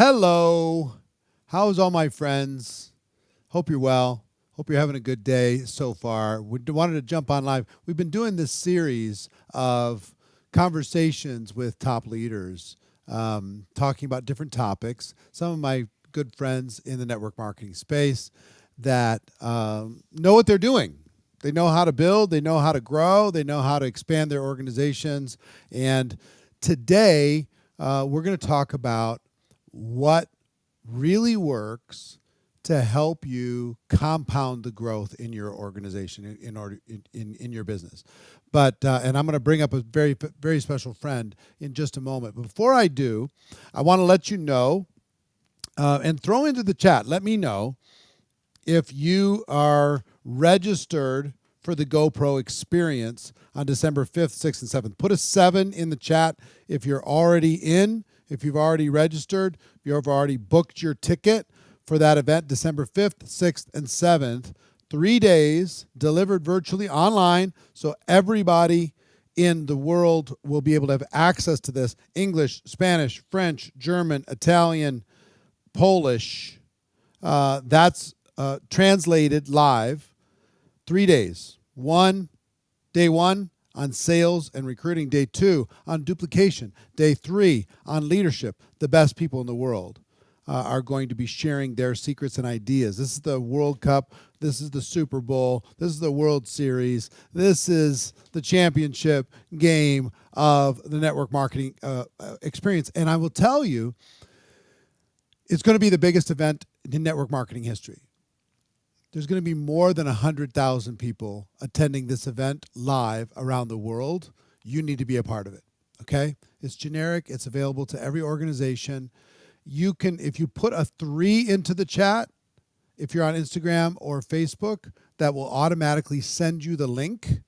Hello. How's all my friends? Hope you're well. Hope you're having a good day so far. We wanted to jump on live. We've been doing this series of conversations with top leaders, talking about different topics. Some of my good friends in the network marketing space that know what they're doing. They know how to build, they know how to grow, they know how to expand their organizations. And today, we're going to talk about what really works to help you compound the growth in your organization in your business. But and I'm going to bring up a very special friend in just a moment. Before I do, I want to let you know and throw into the chat. Let me know if you are registered for the GoPro experience on December 5th, 6th, and 7th. Put a 7 in the chat if you're already in, if you've already registered, if you've already booked your ticket for that event, December 5th, 6th, and 7th. 3 days delivered virtually online, so everybody in the world will be able to have access to this. English, Spanish, French, German, Italian, Polish. That's translated live. 3 days. Day one on sales and recruiting. Day 2 on duplication. Day 3 on leadership. The best people in the world are going to be sharing their secrets and ideas. This is the World Cup. This is the Super Bowl. This is the World Series. This is the championship game of the network marketing experience. And I will tell you, it's going to be the biggest event in network marketing history. There's going to be more than 100,000 people attending this event live around the world. You need to be a part of it, okay? It's generic. It's available to every organization. You can, if you put a 3 into the chat, if you're on Instagram or Facebook, that will automatically send you the link.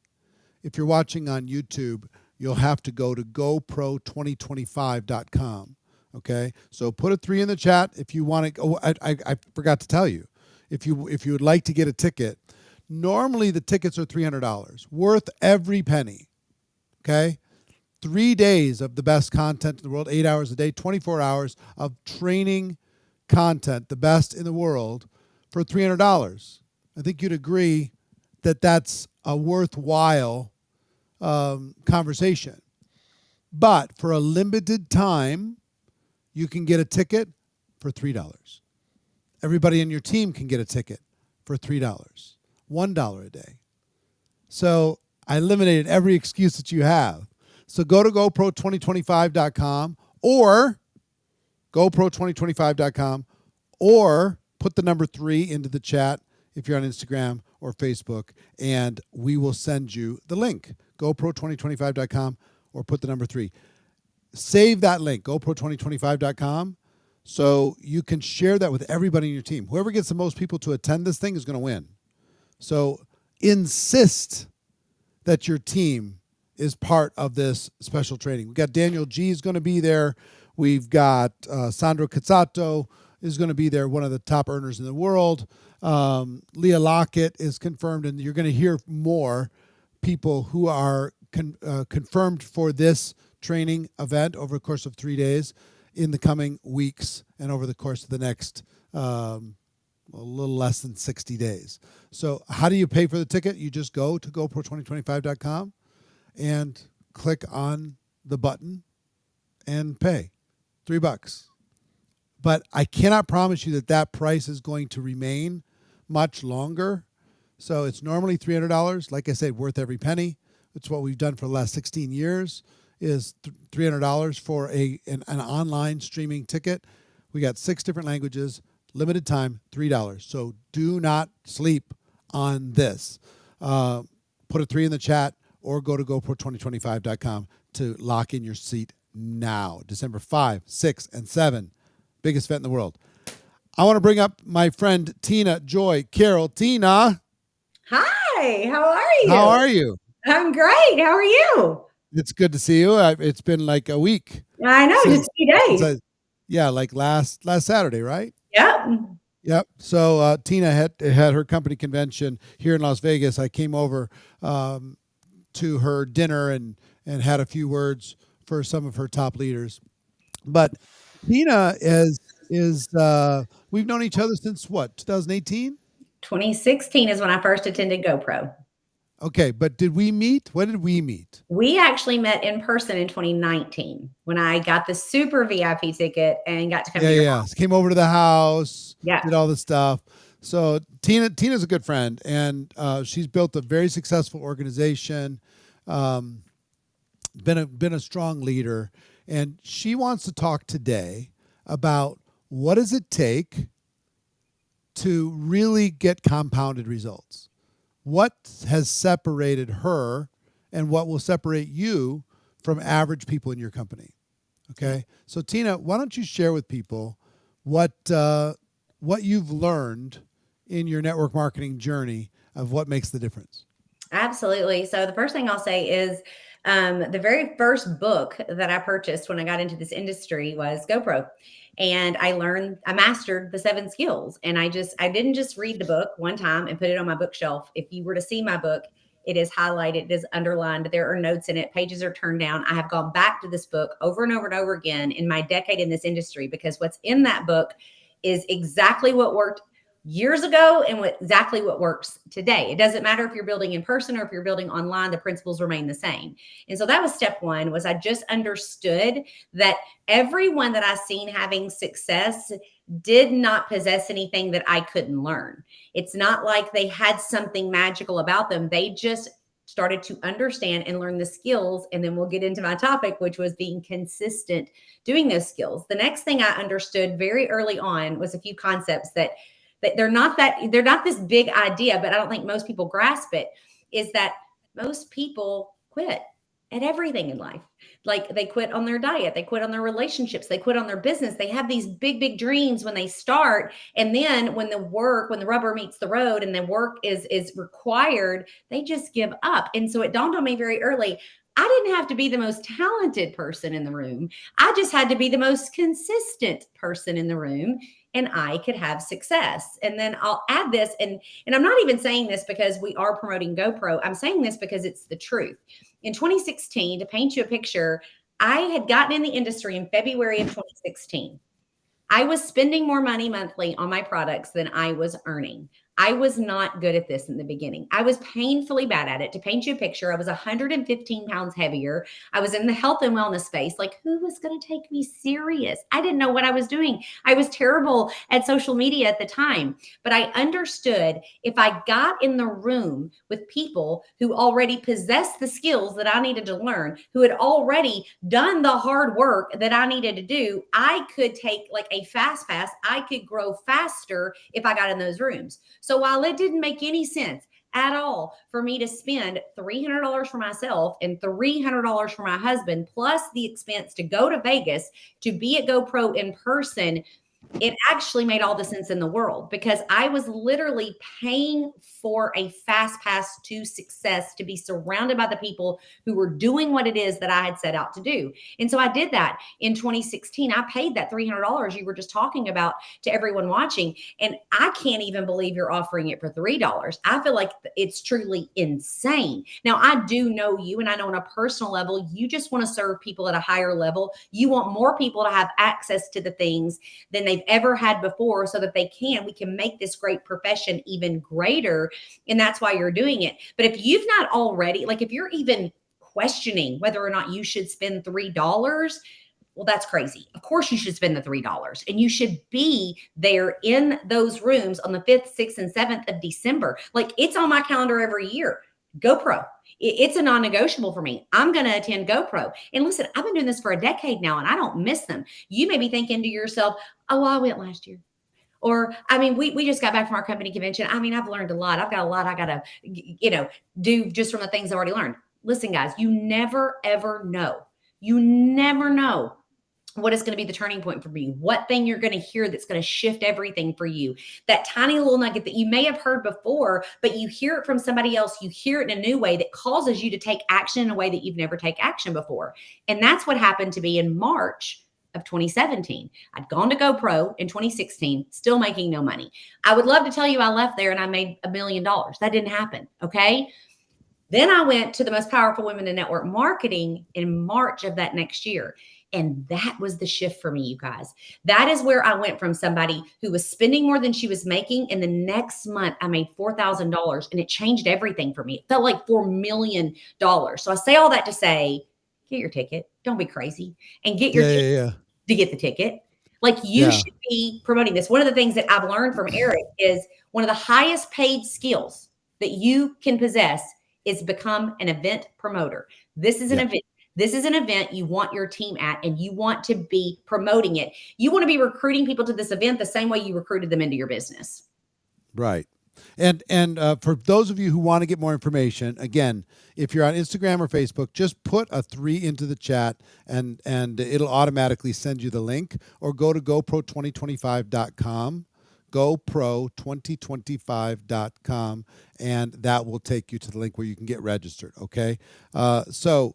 If you're watching on YouTube, you'll have to go to GoPro2025.com, okay? So put a 3 in the chat if you want to. Oh, I forgot to tell you. If you would like to get a ticket, normally the tickets are $300, worth every penny, okay? 3 days of the best content in the world, 8 hours a day, 24 hours of training content, the best in the world, for $300. I think you'd agree that that's a worthwhile conversation. But for a limited time, you can get a ticket for $3. Everybody in your team can get a ticket for $3, $1 a day. So I eliminated every excuse that you have. So go to GoPro2025.com or GoPro2025.com or put the number 3 into the chat if you're on Instagram or Facebook, and we will send you the link. GoPro2025.com or put the number 3. Save that link, GoPro2025.com. So you can share that with everybody in your team. Whoever gets the most people to attend this thing is going to win. So insist that your team is part of this special training. We've got Daniel G is going to be there. We've got Sandro Cazzato is going to be there, one of the top earners in the world. Leah Lockett is confirmed, and you're going to hear more people who are confirmed for this training event over the course of 3 days in the coming weeks and over the course of the next a little less than 60 days. So how do you pay for the ticket? You just go to GoPro2025.com and click on the button and pay $3. But I cannot promise you that that price is going to remain much longer. So it's normally $300. Like I said, worth every penny. It's what we've done for the last 16 years. Is $300 for an online streaming ticket. We got 6 different languages, limited time, $3. So do not sleep on this. Put a 3 in the chat or go to GoPro2025.com to lock in your seat now. December 5, 6, and 7, biggest event in the world. I want to bring up my friend Tina Joy Carroll. Tina. Hi, how are you? How are you? I'm great. How are you? It's good to see you. It's been like a week. I know, just a few days. Yeah, like last Saturday, right? Yep. So Tina had her company convention here in Las Vegas. I came over to her dinner and had a few words for some of her top leaders. But Tina is is we've known each other since what, 2018? 2016 is when I first attended GoPro. Okay, but did we meet? When did we meet? We actually met in person in 2019 when I got the super VIP ticket and got to come to your house. Came over to the house, Yeah. did all the stuff. So Tina's a good friend, and she's built a very successful organization. Been a strong leader, and she wants to talk today about what does it take to really get compounded results. What has separated her and what will separate you from average people in your company? Okay. So Tina, why don't you share with people what you've learned in your network marketing journey of what makes the difference? Absolutely. So the first thing I'll say is the very first book that I purchased when I got into this industry was GoPro. And I mastered the 7 skills. And I didn't just read the book one time and put it on my bookshelf. If you were to see my book, it is highlighted, it is underlined, there are notes in it, pages are turned down. I have gone back to this book over and over and over again in my decade in this industry, because what's in that book is exactly what worked years ago and exactly what works today. It doesn't matter if you're building in person or if you're building online, the principles remain the same. And so that was step one, was I just understood that everyone that I seen having success did not possess anything that I couldn't learn. It's not like they had something magical about them. They just started to understand and learn the skills. And then we'll get into my topic, which was being consistent doing those skills. The next thing I understood very early on was a few concepts that they're not this big idea, but I don't think most people grasp it, is that most people quit at everything in life. Like they quit on their diet, they quit on their relationships, they quit on their business. They have these big, big dreams when they start. And then when the rubber meets the road and the work is required, they just give up. And so it dawned on me very early, I didn't have to be the most talented person in the room. I just had to be the most consistent person in the room, and I could have success. And then I'll add this, and I'm not even saying this because we are promoting GoPro. I'm saying this because it's the truth. In 2016, to paint you a picture, I had gotten in the industry in February of 2016. I was spending more money monthly on my products than I was earning. I was not good at this in the beginning. I was painfully bad at it. To paint you a picture, I was 115 pounds heavier. I was in the health and wellness space. Like, who was going to take me serious? I didn't know what I was doing. I was terrible at social media at the time, but I understood if I got in the room with people who already possessed the skills that I needed to learn, who had already done the hard work that I needed to do, I could take like a fast pass. I could grow faster if I got in those rooms. So while it didn't make any sense at all for me to spend $300 for myself and $300 for my husband, plus the expense to go to Vegas to be at GoPro in person, it actually made all the sense in the world, because I was literally paying for a fast pass to success, to be surrounded by the people who were doing what it is that I had set out to do. And so I did that in 2016. I paid that $300 you were just talking about to everyone watching. And I can't even believe you're offering it for $3. I feel like it's truly insane. Now, I do know you, and I know on a personal level, you just want to serve people at a higher level. You want more people to have access to the things than they've ever had before, so that we can make this great profession even greater. And that's why you're doing it. But if you've not already, like if you're even questioning whether or not you should spend $3, well, that's crazy. Of course you should spend the $3, and you should be there in those rooms on the 5th, 6th, and 7th of December. Like, it's on my calendar every year. GoPro. It's a non-negotiable for me. I'm going to attend GoPro. And listen, I've been doing this for a decade now, and I don't miss them. You may be thinking to yourself, oh, I went last year. Or, I mean, we just got back from our company convention. I mean, I've learned a lot. I've got a lot I got to, do just from the things I've already learned. Listen, guys, you never, ever know. You never know what is going to be the turning point for you, what thing you're going to hear that's going to shift everything for you. That tiny little nugget that you may have heard before, but you hear it from somebody else. You hear it in a new way that causes you to take action in a way that you've never taken action before. And that's what happened to me in March of 2017. I'd gone to GoPro in 2016, still making no money. I would love to tell you I left there and I made $1 million. That didn't happen. Okay. Then I went to the most powerful women in network marketing in March of that next year. And that was the shift for me, you guys. That is where I went from somebody who was spending more than she was making. And the next month, I made $4,000 and it changed everything for me. It felt like $4 million. So I say all that to say, get your ticket. Don't be crazy and get your Yeah, team yeah, yeah. to get the ticket. Like you Yeah. should be promoting this. One of the things that I've learned from Eric is one of the highest paid skills that you can possess is become an event promoter. This is an Yeah. event. This is an event you want your team at, and you want to be promoting it. You want to be recruiting people to this event the same way you recruited them into your business. Right. And for those of you who want to get more information, again, if you're on Instagram or Facebook, just put a 3 into the chat and it'll automatically send you the link, or go to GoPro2025.com, GoPro2025.com, and that will take you to the link where you can get registered. Okay. So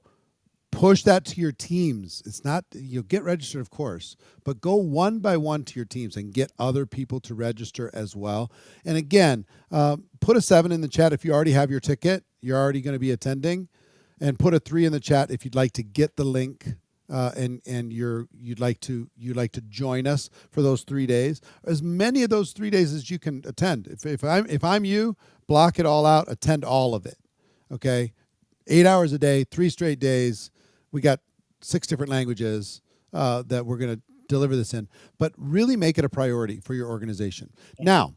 push that to your teams. It's not, you'll get registered, of course, but go one by one to your teams and get other people to register as well. And again, put a 7 in the chat if you already have your ticket, you're already going to be attending, and put a 3 in the chat if you'd like to get the link. And you'd like to join us for those 3 days, as many of those 3 days as you can attend. If I'm you, block it all out, attend all of it. Okay, 8 hours a day, 3 straight days. We got 6 different languages that we're going to deliver this in, but really make it a priority for your organization. Now,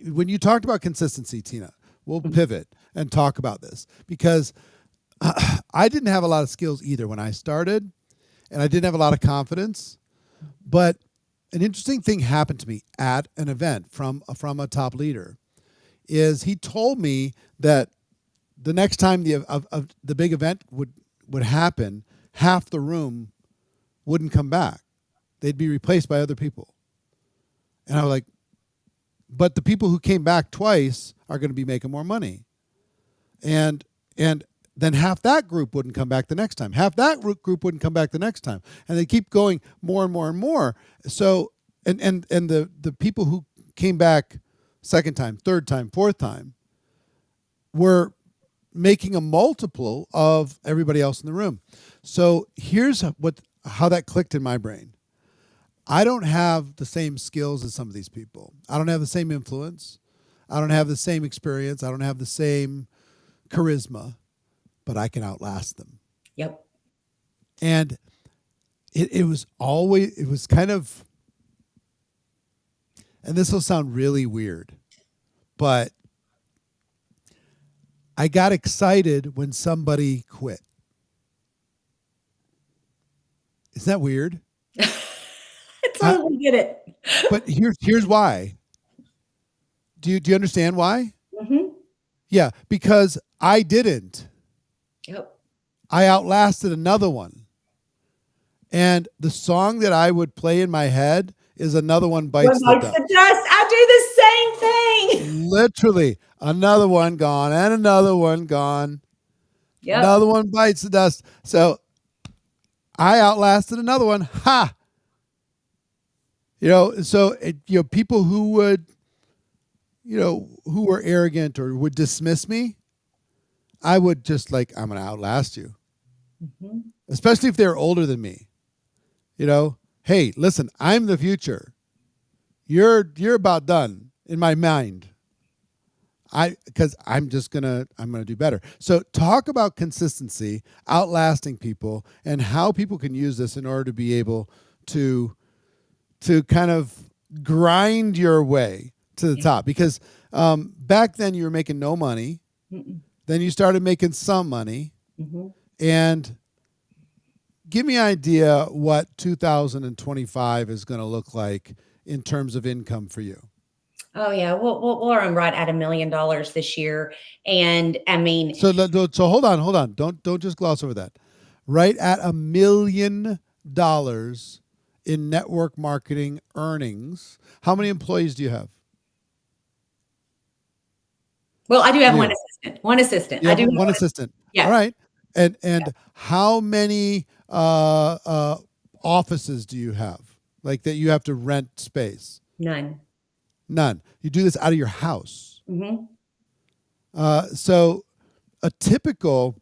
when you talked about consistency, Tina, we'll pivot and talk about this, because I didn't have a lot of skills either when I started, and I didn't have a lot of confidence, but an interesting thing happened to me at an event from a top leader. Is he told me that the next time the big event would happen, half the room wouldn't come back. They'd be replaced by other people. And I was like, but the people who came back twice are going to be making more money. And then half that group wouldn't come back the next time. Half that group wouldn't come back the next time. And they keep going more and more and more. So, and the people who came back second time, third time, fourth time were making a multiple of everybody else in the room. So here's how that clicked in my brain. I don't have the same skills as some of these people. I don't have the same influence. I don't have the same experience. I don't have the same charisma, but I can outlast them. Yep. And it was kind of, and this will sound really weird, but I got excited when somebody quit. Isn't that weird? I totally get it. But here's why. Do you understand why? Mm-hmm. Yeah, because I didn't. Yep. I outlasted another one. And the song that I would play in my head is Another One Bites the Dust. I do the same thing. Literally, another one gone and another one gone. Yep. Another one bites the dust. So I outlasted another one. Ha! So people who would, who were arrogant or would dismiss me, I would just I'm going to outlast you. Mm-hmm. Especially if they're older than me. Hey, listen, I'm the future. You're about done in my mind. Because I'm gonna do better. So talk about consistency, outlasting people, and how people can use this in order to be able to kind of grind your way to the top. Because back then you were making no money. Mm-mm. Then you started making some money. Mm-hmm. And give me an idea what 2025 is going to look like in terms of income for you. Oh yeah, we'll run right at $1 million this year, and I mean, so hold on, don't just gloss over that. Right at $1 million in network marketing earnings. How many employees do you have? Well, I do have one assistant. One assistant. I do have one assistant. Yeah. All right, and how many offices do you have? Like that you have to rent space? None. You do this out of your house. Mm-hmm. So a typical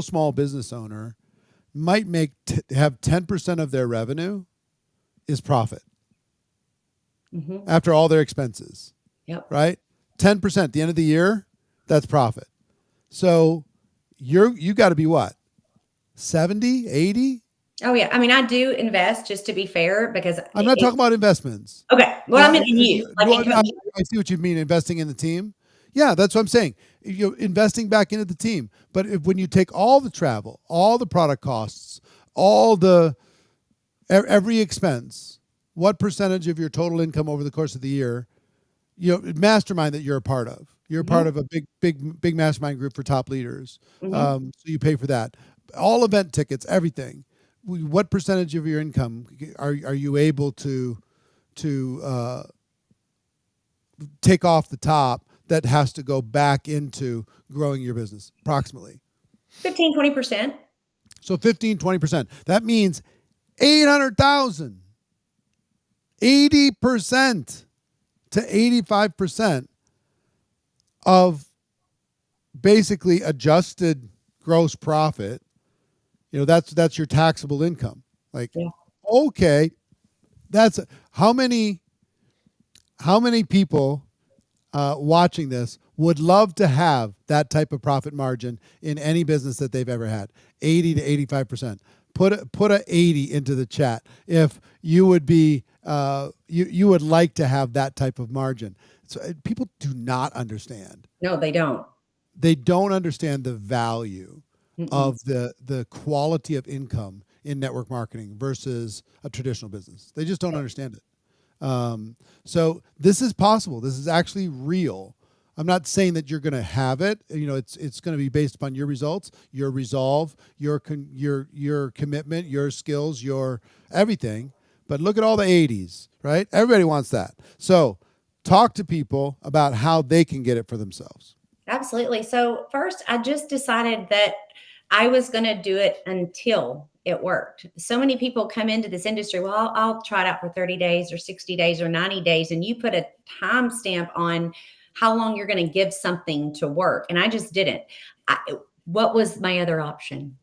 small business owner might have 10% of their revenue is profit Hmm. after all their expenses, Yep. right? 10% at the end of the year, that's profit. So you got to be what? 70, 80? Oh yeah. I mean, I do invest, just to be fair, because I'm not it talking about investments. okay. Well, I Uh, mean, in you, like in I see what you mean, investing in the team. Yeah, that's what I'm saying. You're investing back into the team. But when you take all the travel, all the product costs, all the every expense, what percentage of your total income over the course of the year, mastermind that you're a part of. You're a part Mhm, of a big mastermind group for top leaders. mhm. So you pay for that. All event tickets, everything. What percentage of your income are you able to take off the top that has to go back into growing your business? Approximately. 15, 20%. So 15-20%. That means 800,000, 80% to 85% of basically adjusted gross profit. That's your taxable income. Like, Yeah. okay, that's how many people watching this would love to have that type of profit margin in any business that they've ever had. 80 to 85%. Put a 80 into the chat if you would be you would like to have that type of margin. So people do not understand. No, they don't. They don't understand the value Mm-mm. of the quality of income in network marketing versus a traditional business. They just don't understand it. So this is possible. This is actually real. I'm not saying that you're going to have it. It's going to be based upon your results, your resolve, your commitment, your skills, your everything. But look at all the 80s, right? Everybody wants that. So talk to people about how they can get it for themselves. Absolutely. So first, I just decided that I was going to do it until it worked. So many people come into this industry. Well, I'll try it out for 30 days or 60 days or 90 days, and you put a time stamp on how long you're going to give something to work. And I just didn't. I, what was my other option?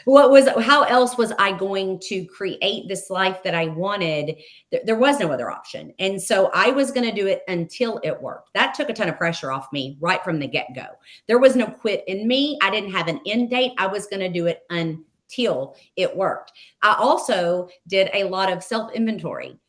How else was I going to create this life that I wanted? There was no other option. And so I was going to do it until it worked. That took a ton of pressure off me right from the get-go. There was no quit in me. I didn't have an end date. I was going to do it until it worked. I also did a lot of self-inventory.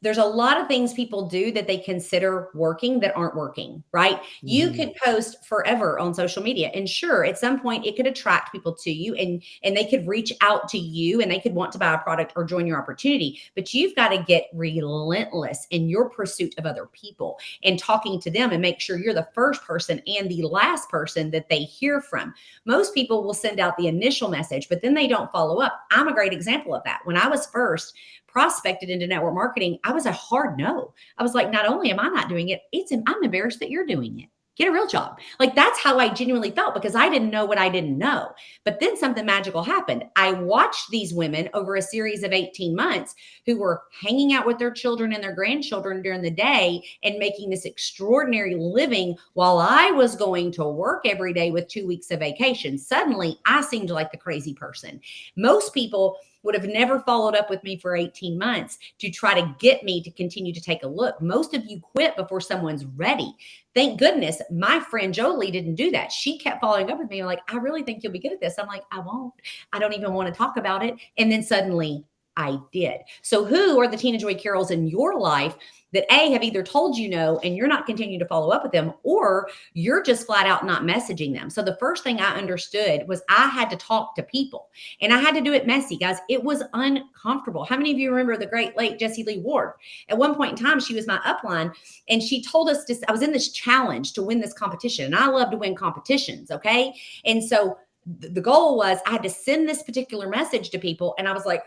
There's a lot of things people do that they consider working that aren't working, right? You Mm-hmm. could post forever on social media, and sure, at some point it could attract people to you, and they could reach out to you and they could want to buy a product or join your opportunity. But you've got to get relentless in your pursuit of other people and talking to them and make sure you're the first person and the last person that they hear from. Most people will send out the initial message, but then they don't follow up. I'm a great example of that. When I was first prospected into network marketing, I was a hard no. I was like, not only am I not doing it, I'm embarrassed that you're doing it. Get a real job. Like, that's how I genuinely felt, because I didn't know what I didn't know. But then something magical happened. I watched these women over a series of 18 months who were hanging out with their children and their grandchildren during the day and making this extraordinary living while I was going to work every day with 2 weeks of vacation. Suddenly, I seemed like the crazy person. Most people would have never followed up with me for 18 months to try to get me to continue to take a look. Most of you quit before someone's ready. Thank goodness my friend Jolie didn't do that. She kept following up with me like, I really think you'll be good at this. I'm like, I won't. I don't even want to talk about it. And then suddenly I did. So who are the Tina Joy Carrolls in your life that have either told you no and you're not continuing to follow up with them, or you're just flat out not messaging them? So the first thing I understood was I had to talk to people, and I had to do it messy, guys. It was uncomfortable. How many of you remember the great late Jessie Lee Ward? At one point in time, she was my upline, and she told us I was in this challenge to win this competition, and I love to win competitions. Okay. And so the goal was I had to send this particular message to people, and I was like,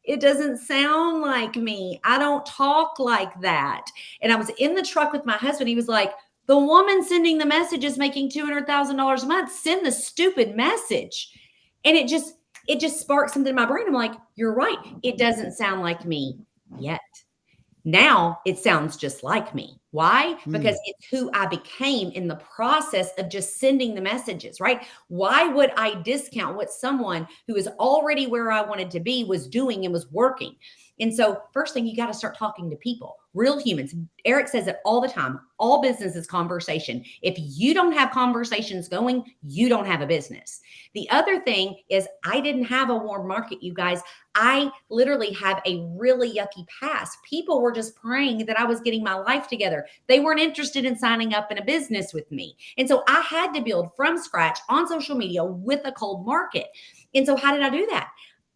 it doesn't sound like me. I don't talk like that. And I was in the truck with my husband. He was like, the woman sending the message is making $200,000 a month. Send the stupid message. And it just sparked something in my brain. I'm like, you're right. It doesn't sound like me yet. Now it sounds just like me. Why? Because Mm. it's who I became in the process of just sending the messages, right? Why would I discount what someone who is already where I wanted to be was doing and was working? And so, first thing, you got to start talking to people, real humans. Eric says it all the time. All business is conversation. If you don't have conversations going, you don't have a business. The other thing is, I didn't have a warm market, you guys. I literally have a really yucky past. People were just praying that I was getting my life together. They weren't interested in signing up in a business with me. And so I had to build from scratch on social media with a cold market. And so, how did I do that?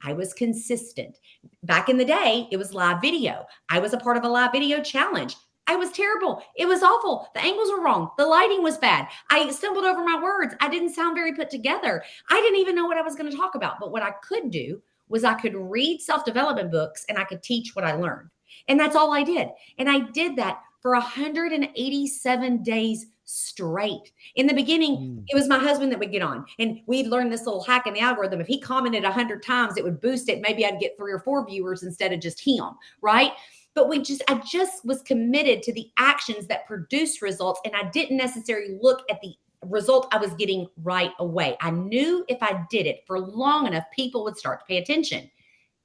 I was consistent. Back in the day, it was live video. I was a part of a live video challenge. I was terrible. It was awful. The angles were wrong. The lighting was bad. I stumbled over my words. I didn't sound very put together. I didn't even know what I was going to talk about. But what I could do was I could read self-development books and I could teach what I learned. And that's all I did. And I did that for 187 days straight. In the beginning, Mm. it was my husband that would get on, and we'd learn this little hack in the algorithm. If he commented 100 times, it would boost it. Maybe I'd get 3 or 4 viewers instead of just him, right? But I just was committed to the actions that produce results, and I didn't necessarily look at the result I was getting right away. I knew if I did it for long enough, people would start to pay attention.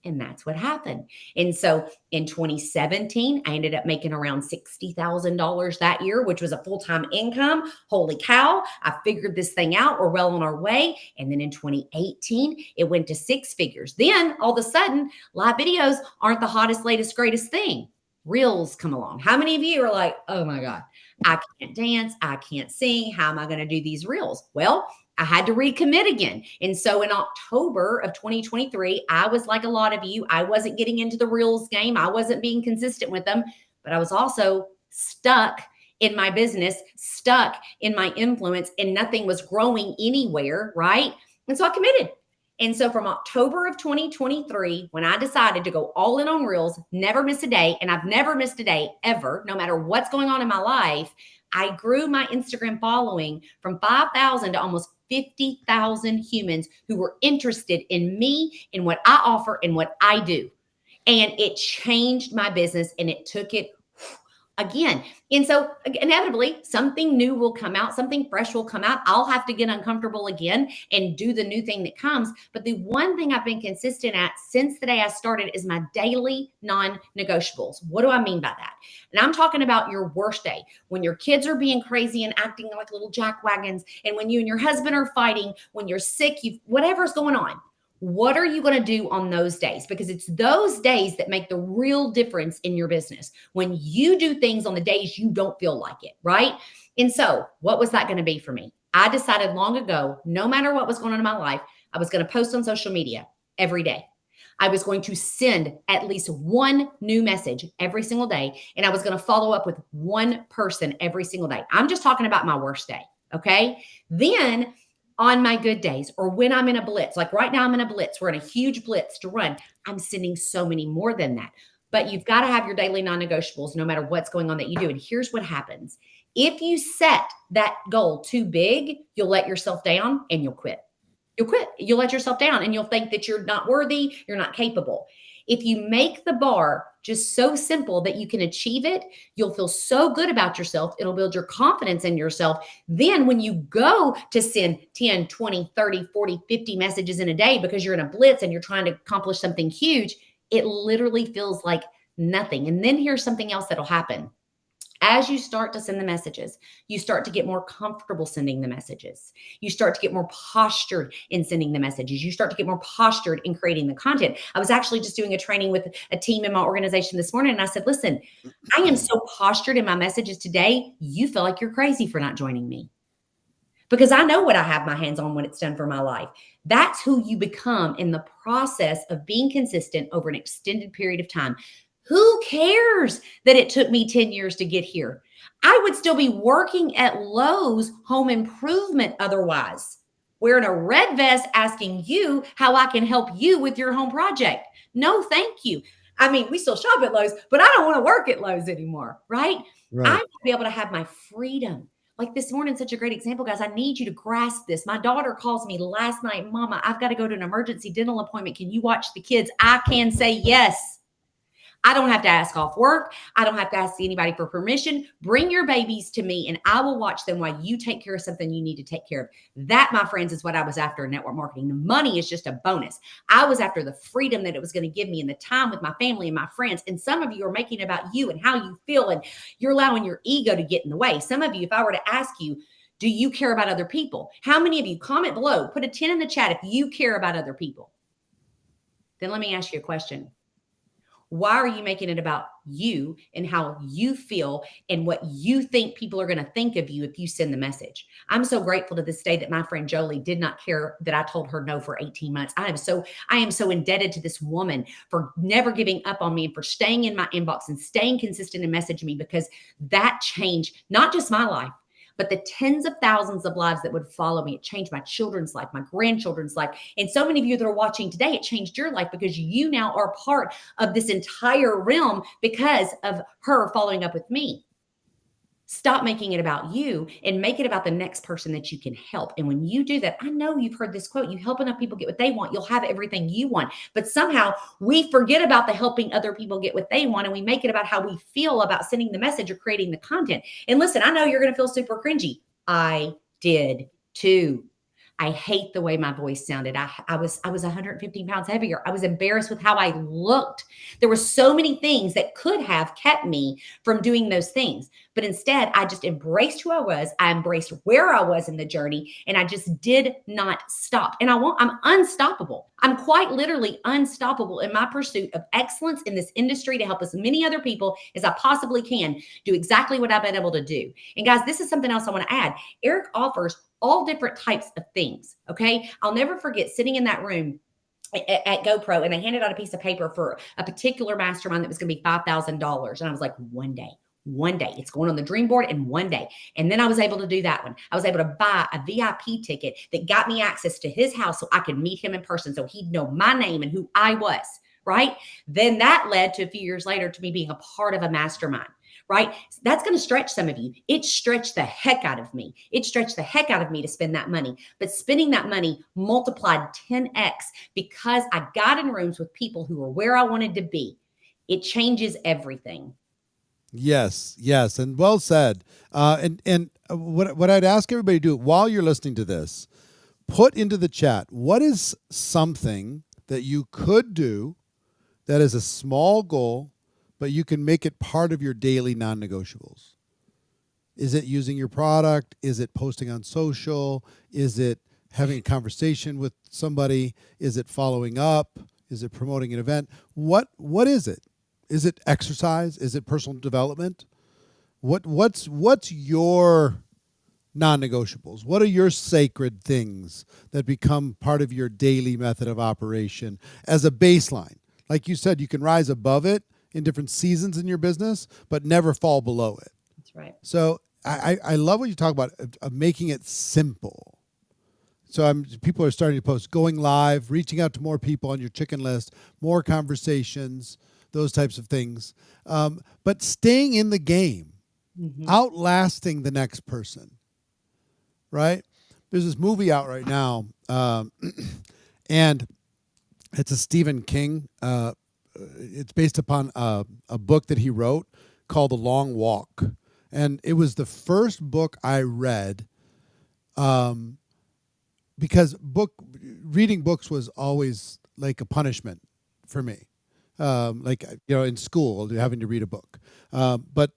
And that's what happened. And so in 2017, I ended up making around $60,000 that year, which was a full time income. Holy cow, I figured this thing out. We're well on our way. And then in 2018, it went to 6 figures. Then all of a sudden, live videos aren't the hottest, latest, greatest thing. Reels come along. How many of you are like, oh my God, I can't dance, I can't sing. How am I going to do these reels? Well, I had to recommit again. And so in October of 2023, I was like a lot of you. I wasn't getting into the reels game. I wasn't being consistent with them, but I was also stuck in my business, stuck in my influence, and nothing was growing anywhere. Right. And so I committed. And so from October of 2023, when I decided to go all in on reels, never miss a day, and I've never missed a day ever, no matter what's going on in my life, I grew my Instagram following from 5,000 to almost 50,000 humans who were interested in me, in what I offer, and what I do. And it changed my business, and it took it again. And so inevitably something new will come out, something fresh will come out. I'll have to get uncomfortable again and do the new thing that comes. But the one thing I've been consistent at since the day I started is my daily non-negotiables. What do I mean by that? And I'm talking about your worst day, when your kids are being crazy and acting like little jackwagons, and when you and your husband are fighting, when you're sick, whatever's going on. What are you going to do on those days? Because it's those days that make the real difference in your business. When you do things on the days you don't feel like it, right? And so, what was that going to be for me? I decided long ago, no matter what was going on in my life, I was going to post on social media every day. I was going to send at least one new message every single day, and I was going to follow up with one person every single day. I'm just talking about my worst day, okay? Then on my good days, or when I'm in a blitz, like right now I'm in a blitz, we're in a huge blitz to run, I'm sending so many more than that. But you've got to have your daily non-negotiables no matter what's going on that you do. And here's what happens. If you set that goal too big, you'll let yourself down and you'll quit. You'll quit. You'll let yourself down and you'll think that you're not worthy, you're not capable. If you make the bar just so simple that you can achieve it, you'll feel so good about yourself. It'll build your confidence in yourself. Then when you go to send 10, 20, 30, 40, 50 messages in a day because you're in a blitz and you're trying to accomplish something huge, it literally feels like nothing. And then here's something else that'll happen. As you start to send the messages, you start to get more comfortable sending the messages. You start to get more postured in sending the messages. You start to get more postured in creating the content. I was actually just doing a training with a team in my organization this morning, and I said, listen, I am so postured in my messages today, you feel like you're crazy for not joining me. Because I know what I have my hands on when it's done for my life. That's who you become in the process of being consistent over an extended period of time. Who cares that it took me 10 years to get here? I would still be working at Lowe's Home Improvement otherwise, wearing a red vest asking you how I can help you with your home project. No, thank you. I mean, we still shop at Lowe's, but I don't want to work at Lowe's anymore, right? I Right. want to be able to have my freedom. Like this morning, such a great example, guys. I need you to grasp this. My daughter calls me last night, Mama, I've got to go to an emergency dental appointment. Can you watch the kids? I can say yes. I don't have to ask off work. I don't have to ask anybody for permission. Bring your babies to me and I will watch them while you take care of something you need to take care of. That, my friends, is what I was after in network marketing. The money is just a bonus. I was after the freedom that it was going to give me and the time with my family and my friends. And some of you are making it about you and how you feel, and you're allowing your ego to get in the way. Some of you, if I were to ask you, do you care about other people? How many of you, comment below, put a 10 in the chat if you care about other people. Then let me ask you a question. Why are you making it about you and how you feel and what you think people are going to think of you if you send the message? I'm so grateful to this day that my friend Jolie did not care that I told her no for 18 months. I am so indebted to this woman for never giving up on me and for staying in my inbox and staying consistent and messaging me, because that changed not just my life, but the tens of thousands of lives that would follow me. It changed my children's life, my grandchildren's life. And so many of you that are watching today, it changed your life because you now are part of this entire realm because of her following up with me. Stop making it about you and make it about the next person that you can help. And when you do that, I know you've heard this quote, you help enough people get what they want, you'll have everything you want. But somehow we forget about the helping other people get what they want, and we make it about how we feel about sending the message or creating the content. And listen, I know you're going to feel super cringy. I did too. I hate the way my voice sounded. I was 115 pounds heavier. I was embarrassed with how I looked. There were so many things that could have kept me from doing those things. But instead, I just embraced who I was. I embraced where I was in the journey, and I just did not stop. And I'm unstoppable. I'm quite literally unstoppable in my pursuit of excellence in this industry to help as many other people as I possibly can do exactly what I've been able to do. And guys, this is something else I want to add. Eric offers all different types of things. Okay. I'll never forget sitting in that room at GoPro, and they handed out a piece of paper for a particular mastermind that was going to be $5,000. And I was like, one day, it's going on the dream board in one day. And then I was able to do that one. I was able to buy a VIP ticket that got me access to his house so I could meet him in person, so he'd know my name and who I was. Right. Then that led to a few years later to me being a part of a mastermind. Right? That's going to stretch some of you. It stretched the heck out of me. It stretched the heck out of me to spend that money. But spending that money multiplied 10x because I got in rooms with people who were where I wanted to be. It changes everything. Yes, yes, and well said. And what I'd ask everybody to do while you're listening to this, put into the chat, what is something that you could do that is a small goal, but you can make it part of your daily non-negotiables? Is it using your product? Is it posting on social? Is it having a conversation with somebody? Is it following up? Is it promoting an event? What is it? Is it exercise? Is it personal development? What's your non-negotiables? What are your sacred things that become part of your daily method of operation as a baseline? Like you said, you can rise above it in different seasons in your business, but never fall below it. That's right. So I love what you talk about of making it simple. So people are starting to post, going live, reaching out to more people on your chicken list, more conversations, those types of things. But staying in the game, outlasting the next person, right? There's this movie out right now, and it's a Stephen King. It's based upon a book that he wrote called The Long Walk. And it was the first book I read because reading books was always like a punishment for me. In school, having to read a book. But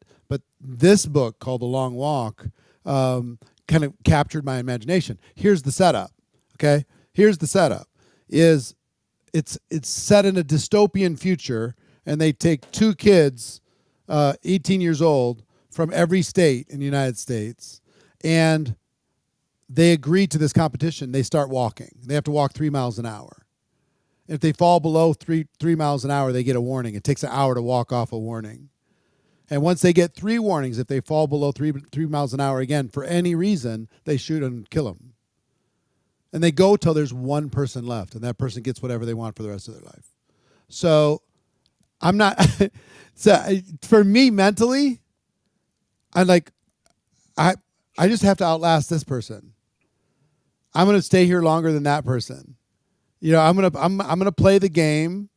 this book called The Long Walk kind of captured my imagination. Here's the setup, okay? Here's the setup. It's set in a dystopian future, and they take two kids, 18 years old, from every state in the United States, and they agree to this competition. They start walking. They have to walk 3 miles an hour. If they fall below 3 miles an hour, they get a warning. It takes an hour to walk off a warning. And once they get 3 warnings, if they fall below 3 miles an hour again, for any reason, they shoot and kill them. And they go till there's one person left, and that person gets whatever they want for the rest of their life. So I'm not, for me mentally, I just have to outlast this person. I'm going to stay here longer than that person. I'm going to play the game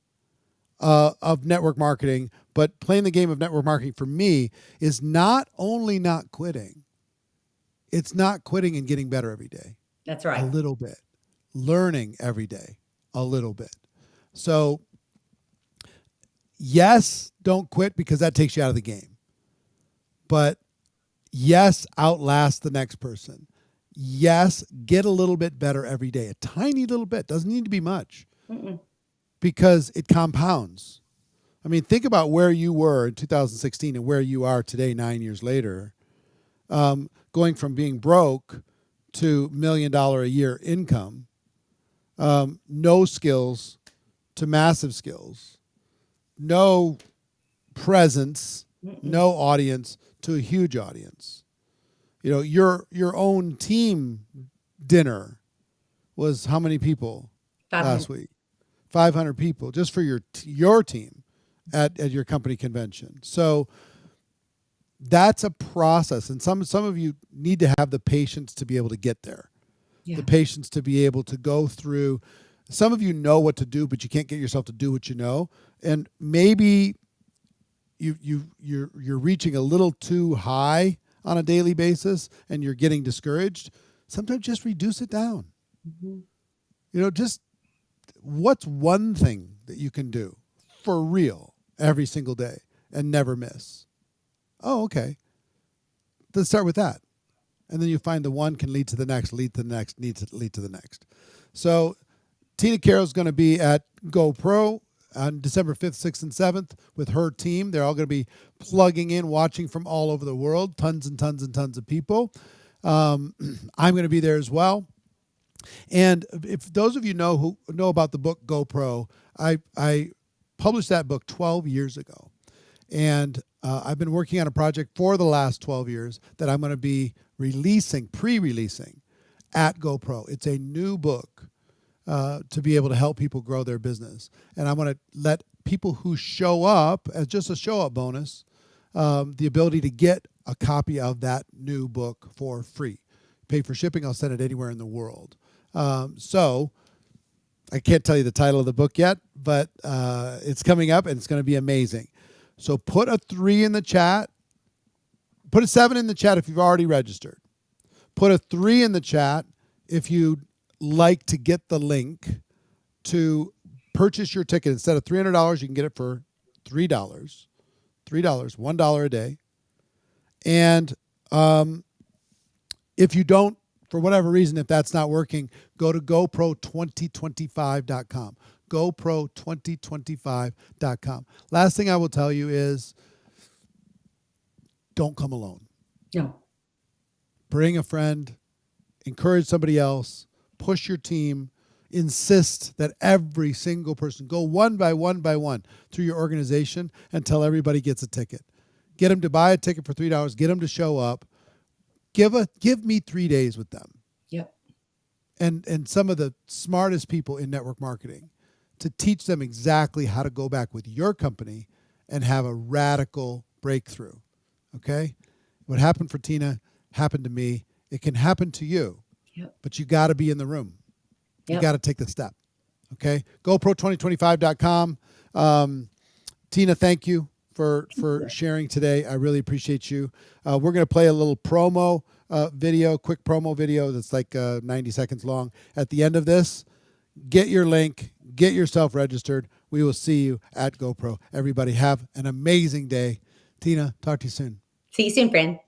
of network marketing, But playing the game of network marketing for me is not only not quitting, it's not quitting and getting better every day. That's A right. little bit. Learning every day. A little bit. So, yes, don't quit because that takes you out of the game. But yes, outlast the next person. Yes, get a little bit better every day. A tiny little bit. Doesn't need to be much. Mm-mm. Because it compounds. I mean, think about where you were in 2016 and where you are today, 9 years later. Going from being broke to $1 million a year income. No skills to massive skills. No presence, no audience to a huge audience. You know, your own team dinner was how many people 500. last week? 500 people just for your team at your company convention. So that's a process, and some of you need to have the patience to be able to get there. Yeah. The patience to be able to go through. Some of you know what to do, but you can't get yourself to do what you know, and maybe you're reaching a little too high on a daily basis, and you're getting discouraged. Sometimes just reduce it down. Mm-hmm. You know, just what's one thing that you can do for real every single day and never miss? Oh, okay. Let's start with that. And then you find the one can lead to the next, lead to the next, lead to the next. So Tina Carroll's going to be at GoPro on December 5th, 6th, and 7th with her team. They're all going to be plugging in, watching from all over the world, tons and tons and tons of people. I'm going to be there as well. And if those of you know about the book GoPro, I published that book 12 years ago. And I've been working on a project for the last 12 years that I'm going to be pre-releasing at GoPro. It's a new book to be able to help people grow their business. And I'm going to let people who show up as just a show-up bonus, the ability to get a copy of that new book for free. Pay for shipping. I'll send it anywhere in the world. So I can't tell you the title of the book yet, but it's coming up and it's going to be amazing. So put a 3 in the chat. Put a 7 in the chat if you've already registered. Put a 3 in the chat if you'd like to get the link to purchase your ticket. Instead of $300, you can get it for $3. $3, $1 a day. And if you don't, for whatever reason, if that's not working, go to GoPro2025.com. GoPro2025.com. Last thing I will tell you is don't come alone. No. Bring a friend, encourage somebody else, push your team, insist that every single person go one by one through your organization until everybody gets a ticket. Get them to buy a ticket for $3, get them to show up. Give me 3 days with them. Yep. And some of the smartest people in network marketing to teach them exactly how to go back with your company and have a radical breakthrough. Okay? What happened for Tina happened to me. It can happen to you. Yep. But you got to be in the room. You Yep. got to take the step. Okay? GoPro2025.com. Tina, thank you for sharing today. I really appreciate you. We're going to play a little promo video, quick promo video that's like 90 seconds long. At the end of this, get your link, get yourself registered. We will see you at GoPro. Everybody have an amazing day. Tina, talk to you soon. See you soon, friend.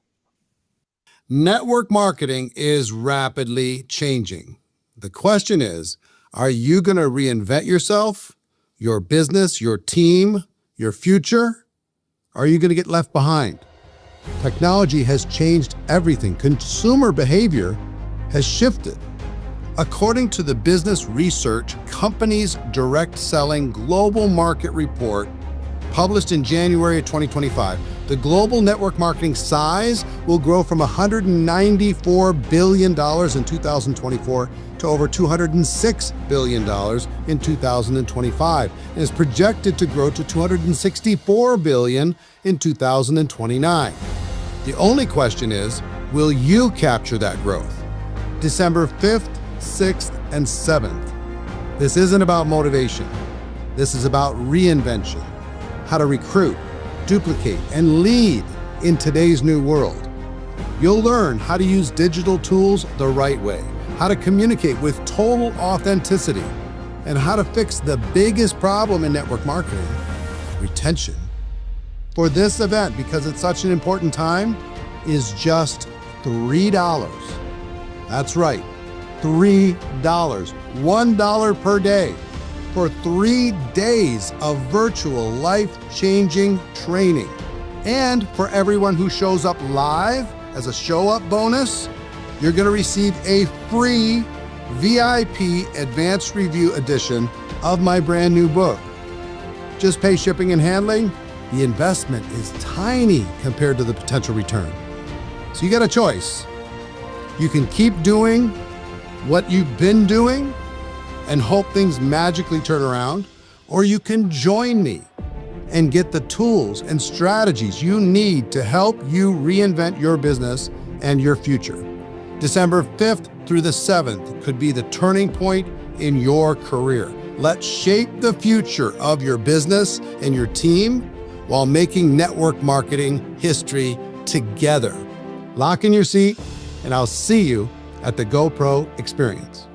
Network marketing is rapidly changing. The question is, are you going to reinvent yourself, your business, your team, your future? Are you going to get left behind? Technology has changed everything. Consumer behavior has shifted. According to the Business Research Companies Direct Selling Global Market Report, published in January of 2025, the global network marketing size will grow from $194 billion in 2024 to over $206 billion in 2025, and is projected to grow to $264 billion in 2029. The only question is, will you capture that growth? December 5th, 6th, and 7th. This isn't about motivation. This is about reinvention, how to recruit, duplicate, and lead in today's new world. You'll learn how to use digital tools the right way, how to communicate with total authenticity, and how to fix the biggest problem in network marketing, retention. For this event, because it's such an important time, is just $3. That's right, $3, $1 per day for 3 days of virtual life-changing training. And for everyone who shows up live as a show-up bonus, you're going to receive a free VIP advanced review edition of my brand new book. Just pay shipping and handling. The investment is tiny compared to the potential return. So you got a choice. You can keep doing what you've been doing and hope things magically turn around, or you can join me and get the tools and strategies you need to help you reinvent your business and your future. December 5th through the 7th could be the turning point in your career. Let's shape the future of your business and your team while making network marketing history together. Lock in your seat, and I'll see you at the GoPro experience.